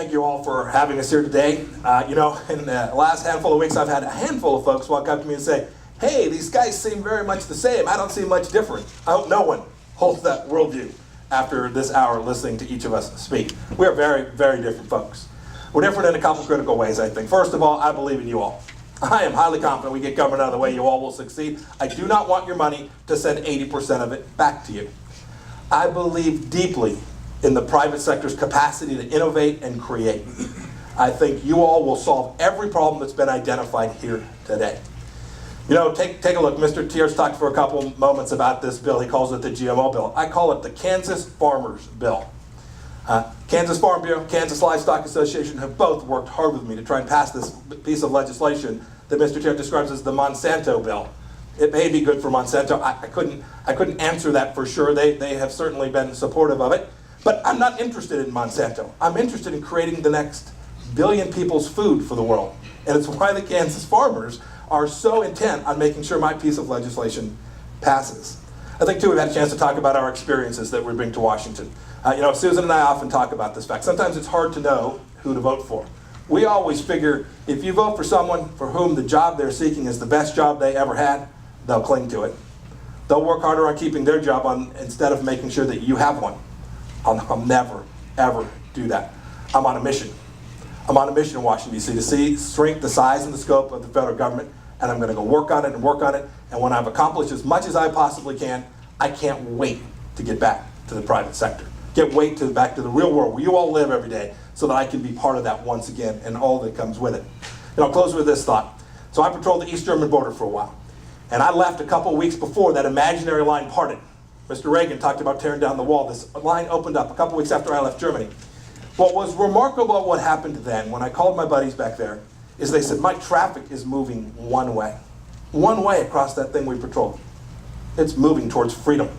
thank you all for having us here today. You know, in the last handful of weeks, I've had a handful of folks walk up to me and say, hey, these guys seem very much the same. I don't see much different. I hope no one holds that worldview after this hour listening to each of us speak. We are very, very different folks. We're different in a couple critical ways, I think. First of all, I believe in you all. I am highly confident we get government out of the way, you all will succeed. I do not want your money to send 80% of it back to you. I believe deeply in the private sector's capacity to innovate and create. I think you all will solve every problem that's been identified here today. You know, take a look. Mr. Tiahrt talked for a couple moments about this bill. He calls it the GMO bill. I call it the Kansas Farmers Bill. Kansas Farm Bureau, Kansas Livestock Association have both worked hard with me to try and pass this piece of legislation that Mr. Tiahrt describes as the Monsanto bill. It may be good for Monsanto. I couldn't answer that for sure. They have certainly been supportive of it. But I'm not interested in Monsanto. I'm interested in creating the next billion people's food for the world. And it's why the Kansas farmers are so intent on making sure my piece of legislation passes. I think, too, we've had a chance to talk about our experiences that we bring to Washington. You know, Susan and I often talk about this fact. Sometimes it's hard to know who to vote for. We always figure if you vote for someone for whom the job they're seeking is the best job they ever had, they'll cling to it. They'll work harder on keeping their job on instead of making sure that you have one. I'll never, ever do that. I'm on a mission. I'm on a mission in Washington, D.C. to shrink the size and the scope of the federal government, and I'm going to go work on it and work on it. And when I've accomplished as much as I possibly can, I can't wait to get back to the private sector. Back to the real world where you all live every day so that I can be part of that once again and all that comes with it. And I'll close with this thought. So I patrolled the East German border for a while. And I left a couple weeks before that imaginary line parted. Mr. Reagan talked about tearing down the wall. This line opened up a couple weeks after I left Germany. What was remarkable about what happened then, when I called my buddies back there, is they said, Mike, traffic is moving one way. One way across that thing we patrolled. It's moving towards freedom.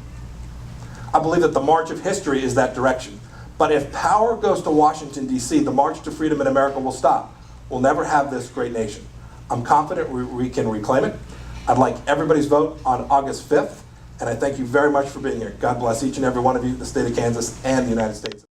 I believe that the march of history is that direction. But if power goes to Washington, D.C., the march to freedom in America will stop. We'll never have this great nation. I'm confident we can reclaim it. I'd like everybody's vote on August 5th. And I thank you very much for being here. God bless each and every one of you, the state of Kansas and the United States.